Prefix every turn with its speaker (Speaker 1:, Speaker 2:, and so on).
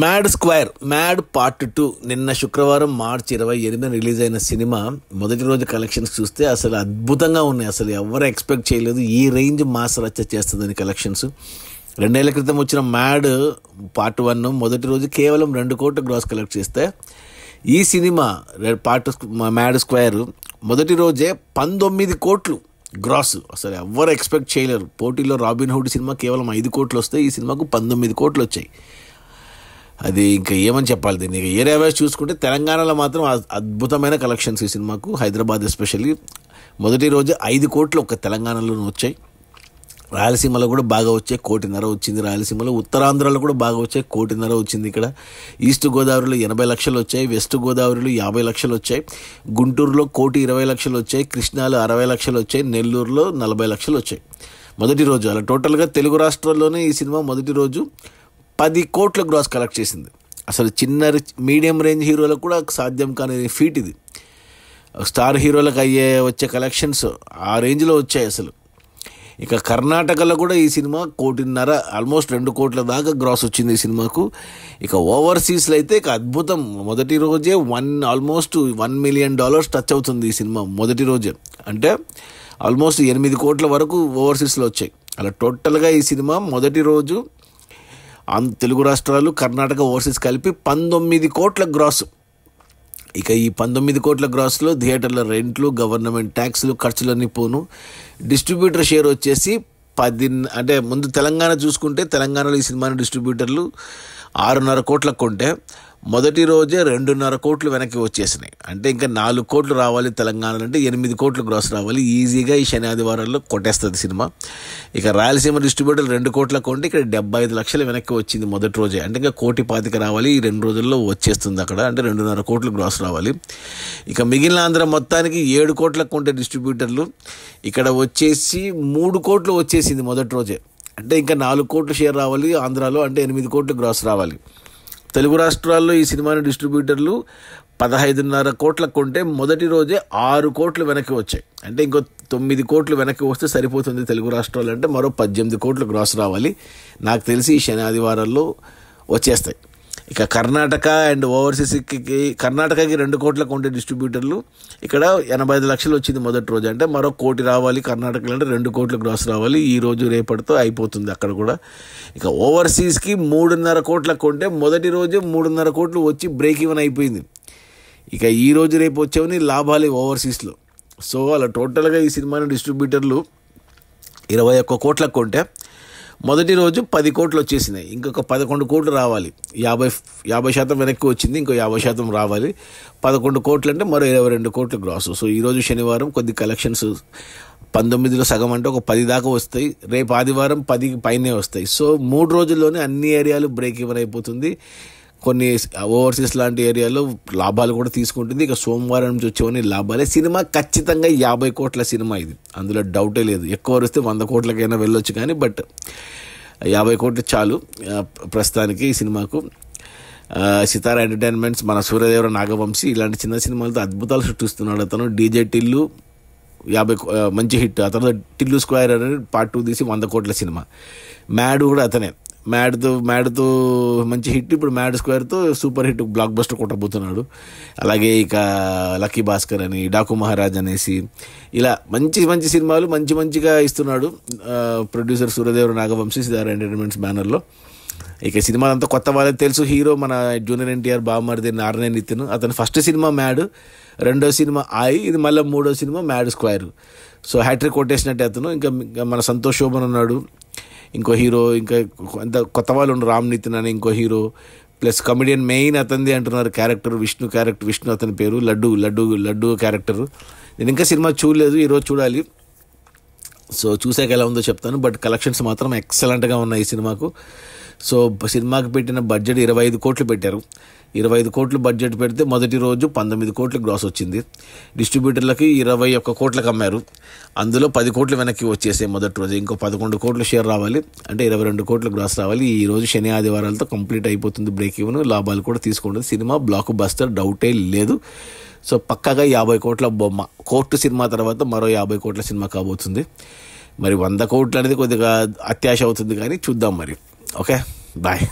Speaker 1: Mad square mad part 2 నిన్న శుక్రవారం మార్చి 28 release అయిన సినిమా మొదటి రోజు కలెక్షన్స్ చూస్తే అసలు అద్భుతంగా ఉన్నాయి. అసలు ఎవరు ఎక్స్పెక్ట్ చేయలేదు ఈ రేంజ్ మాస్ రచ్చ చేస్తుందని కలెక్షన్స్. 2 ఏళ్ల క్రితం వచ్చిన మ్యాడ్ పార్ట్ 1 మొదటి రోజు కేవలం 2 కోట్ల గ్రాస్ కలెక్ట్ చేస్తే ఈ సినిమా మ్యాడ్ స్క్వేర్ మొదటి రోజే 19 కోట్లు గ్రాస్. అసలు ఎవరు ఎక్స్పెక్ట్ చేయలేరు. పోటీలో రాబిన్ హుడ్ సినిమా కేవలం 5 కోట్లు వస్తే ఈ సినిమాకు 19 కోట్లు వచ్చాయి. అది ఇంకా ఏమని చెప్పాలి దీన్ని. ఏరియా వైజ్ చూసుకుంటే తెలంగాణలో మాత్రం అద్భుతమైన కలెక్షన్స్ ఈ సినిమాకు. హైదరాబాద్ ఎస్పెషల్లీ మొదటి రోజు 5 కోట్లు ఒక తెలంగాణలోనే వచ్చాయి. రాయలసీమలో కూడా బాగా వచ్చాయి, 1.5 కోటి వచ్చింది రాయలసీమలో. ఉత్తరాంధ్రలో కూడా బాగా వచ్చాయి, 1.5 కోటి వచ్చింది. ఇక్కడ ఈస్ట్ గోదావరిలో 80 లక్షలు వచ్చాయి, వెస్ట్ గోదావరిలో 50 లక్షలు వచ్చాయి, గుంటూరులో 1,20 లక్షలు వచ్చాయి, కృష్ణాలో 60 లక్షలు వచ్చాయి, నెల్లూరులో 40 లక్షలు వచ్చాయి మొదటి రోజు. అలా టోటల్గా తెలుగు రాష్ట్రాల్లోనే ఈ సినిమా మొదటి రోజు 10 కోట్ల గ్రాస్ కలెక్ట్ చేసింది. అసలు చిన్న మీడియం రేంజ్ హీరోలకు కూడా సాధ్యం కాని ఫీట్ ఇది. స్టార్ హీరోలకు వచ్చే కలెక్షన్స్ ఆ రేంజ్లో వచ్చాయి అసలు. ఇక కర్ణాటకలో కూడా ఈ సినిమా 1.5 కోటి ఆల్మోస్ట్ 2 కోట్ల దాకా గ్రాస్ వచ్చింది ఈ సినిమాకు. ఇక ఓవర్సీస్లో అయితే ఇక అద్భుతం. మొదటి రోజే ఆల్మోస్ట్ $1 మిలియన్ టచ్ అవుతుంది ఈ సినిమా మొదటి రోజే. అంటే ఆల్మోస్ట్ 8 కోట్ల వరకు ఓవర్సీస్లో వచ్చాయి. అలా టోటల్గా ఈ సినిమా మొదటి రోజు తెలుగు రాష్ట్రాలు కర్ణాటక ఓవర్సీస్ కలిపి 19 కోట్ల గ్రాస్. ఇక ఈ 19 కోట్ల గ్రాస్లో థియేటర్ల రెంట్లు, గవర్నమెంట్ ట్యాక్స్లు, ఖర్చులన్నీ పోను. డిస్ట్రిబ్యూటర్ షేర్ వచ్చేసి 10. అంటే ముందు తెలంగాణ చూసుకుంటే తెలంగాణలో ఈ సినిమాని డిస్ట్రిబ్యూటర్లు 6.5 కోట్లకు కొంటే మొదటి రోజే 2.5 కోట్లు వెనక్కి వచ్చేసినాయి. అంటే ఇంకా 4 కోట్లు రావాలి తెలంగాణలో, అంటే 8 కోట్లు గ్రాస్ రావాలి. ఈజీగా ఈ శని ఆదివారాల్లో కొట్టేస్తుంది సినిమా. ఇక రాయలసీమ డిస్ట్రిబ్యూటర్ 2 కోట్లకు కొంటే ఇక్కడ 75 లక్షలు వెనక్కి వచ్చింది మొదటి రోజే. అంటే ఇంకా 1.25 కోటి రావాలి, ఈ 2 రోజుల్లో వచ్చేస్తుంది అక్కడ. అంటే 2.5 కోట్లు గ్రాస్ రావాలి. ఇక మిగిలిన ఆంధ్ర మొత్తానికి 7 కోట్లకు కొంటే డిస్ట్రిబ్యూటర్లు ఇక్కడ వచ్చేసి 3 కోట్లు వచ్చేసింది మొదటి రోజే. అంటే ఇంకా 4 కోట్లు షేర్ రావాలి ఆంధ్రాలో, అంటే 8 కోట్లు గ్రాస్ రావాలి. తెలుగు రాష్ట్రాల్లో ఈ సినిమాని డిస్ట్రిబ్యూటర్లు 15.5 కోట్లకు కొంటే మొదటి రోజే 6 కోట్లు వెనక్కి వచ్చాయి. అంటే ఇంకో 9 కోట్లు వెనక్కి వస్తే సరిపోతుంది తెలుగు రాష్ట్రాలు. అంటే మరో 18 కోట్లు గ్రాస్ రావాలి. నాకు తెలిసి ఈ శని ఆదివారాల్లో వచ్చేస్తాయి. ఇక కర్ణాటక అండ్ ఓవర్సీస్కి కర్ణాటకకి 2 కోట్లకు కొంటే డిస్ట్రిబ్యూటర్లు ఇక్కడ 85 లక్షలు వచ్చింది మొదటి రోజు. అంటే మరో 1 కోటి రావాలి కర్ణాటకలో, అంటే 2 కోట్లు గ్రాస్ రావాలి. ఈ రోజు రేపటితో అయిపోతుంది అక్కడ కూడా. ఇక ఓవర్సీస్కి 3.5 కోట్లకు కొంటే మొదటి రోజు 3.5 కోట్లు వచ్చి బ్రేక్ ఈవెన్ అయిపోయింది. ఇక ఈ రోజు రేపు వచ్చేవని లాభాలే ఓవర్సీస్లో. సో అలా టోటల్గా ఈ సినిమాని డిస్ట్రిబ్యూటర్లు 21 కోట్లకు కొంటే మొదటి రోజు 10 కోట్లు వచ్చేసినాయి. ఇంకొక 11 కోట్లు రావాలి. 50% వెనక్కి వచ్చింది, ఇంకో 50% రావాలి. 11 కోట్లు అంటే మరో 22 కోట్లు గ్రాస్. సో ఈరోజు శనివారం కొద్ది కలెక్షన్స్ 19లో సగం అంటే ఒక 10 దాకా వస్తాయి. రేపు ఆదివారం 10కి పైనే వస్తాయి. సో 3 రోజుల్లోనే అన్ని ఏరియాలు బ్రేక్ ఈవెన్ అయిపోతుంది. కొన్ని ఓవర్సీస్ లాంటి ఏరియాలో లాభాలు కూడా తీసుకుంటుంది. ఇక సోమవారం నుంచి వచ్చేవన్నీ లాభాలే. సినిమా ఖచ్చితంగా 50 కోట్ల సినిమా ఇది, అందులో డౌటే లేదు. ఎక్కువ వస్తే 100 కోట్లకైనా వెళ్ళొచ్చు కానీ బట్ 50 కోట్లు చాలు ప్రస్తుతానికి ఈ సినిమాకు. సితారా ఎంటర్టైన్మెంట్స్, మన సూర్యదేవర నాగవంశీ ఇలాంటి చిన్న సినిమాలతో అద్భుతాలు సృష్టిస్తున్నాడు అతను. డీజే టిల్లు 50 మంచి హిట్. అతను టిల్లు స్క్వేర్ అనేది పార్ట్ 2 తీసి 100 కోట్ల సినిమా. మ్యాడ్ కూడా అతనే. మ్యాడ్తో మంచి హిట్. ఇప్పుడు మ్యాడ్ స్క్వేర్తో సూపర్ హిట్ బ్లాక్ బస్టర్ కొట్టబోతున్నాడు. అలాగే ఇక లక్కీ భాస్కర్ అని, డాకు మహారాజ్ అనేసి ఇలా మంచి మంచి సినిమాలు మంచిగా ఇస్తున్నాడు ప్రొడ్యూసర్ సూర్యదేవర నాగవంశీ సితారా ఎంటర్టైన్మెంట్స్ బ్యానర్లో. ఇక సినిమా అంతా కొత్త వాళ్ళకి తెలుసు. హీరో మన జూనియర్ ఎన్టీఆర్ బామ్మర్ది నారాయణ నితిన్. అతని ఫస్ట్ సినిమా మ్యాడ్, రెండో సినిమా ఆయి, ఇది మళ్ళీ 3వ cinema Mad Square. So hattrick కొట్టేసినట్టే అతను. ఇంకా మన సంతోష్ శోభన్ ఉన్నాడు, ఇంకో హీరో, ఇంకా అంత కొత్త వాళ్ళు ఉన్నారు, రామ్ నితిన్ అని ఇంకో హీరో, ప్లస్ కమెడియన్ మెయిన్ అతనిది అంటున్నారు క్యారెక్టర్. విష్ణు అతని పేరు. లడ్డు క్యారెక్టర్. నేను ఇంకా సినిమా చూడలేదు, ఈరోజు చూడాలి. సో చూసాక ఎలా ఉందో చెప్తాను. బట్ కలెక్షన్స్ మాత్రం ఎక్సలెంట్గా ఉన్నాయి ఈ సినిమాకు. సో సినిమాకి పెట్టిన బడ్జెట్ 25 కోట్లు పెట్టారు. 25 కోట్లు బడ్జెట్ పెడితే మొదటి రోజు 19 కోట్లు గ్రాస్ వచ్చింది. డిస్ట్రిబ్యూటర్లకి 21 కోట్లకు అమ్మారు. అందులో 10 కోట్లు వెనక్కి వచ్చేసాయి మొదటి రోజు. ఇంకో 11 కోట్లు షేర్ రావాలి, అంటే 22 కోట్లు గ్రాస్ రావాలి. ఈ రోజు శని ఆదివారాలతో కంప్లీట్ అయిపోతుంది బ్రేక్ ఈవెన్. లాభాలు కూడా తీసుకుంటుంది. సినిమా బ్లాక్ బస్టర్, డౌటే లేదు. సో పక్కాగా 50 కోట్ల బొమ్మ. కోర్టు సినిమా తర్వాత మరో 50 కోట్ల సినిమా కాబోతుంది. మరి 100 కోట్లు అనేది కొద్దిగా అత్యాశ అవుతుంది కానీ చూద్దాం మరి. Okay, bye.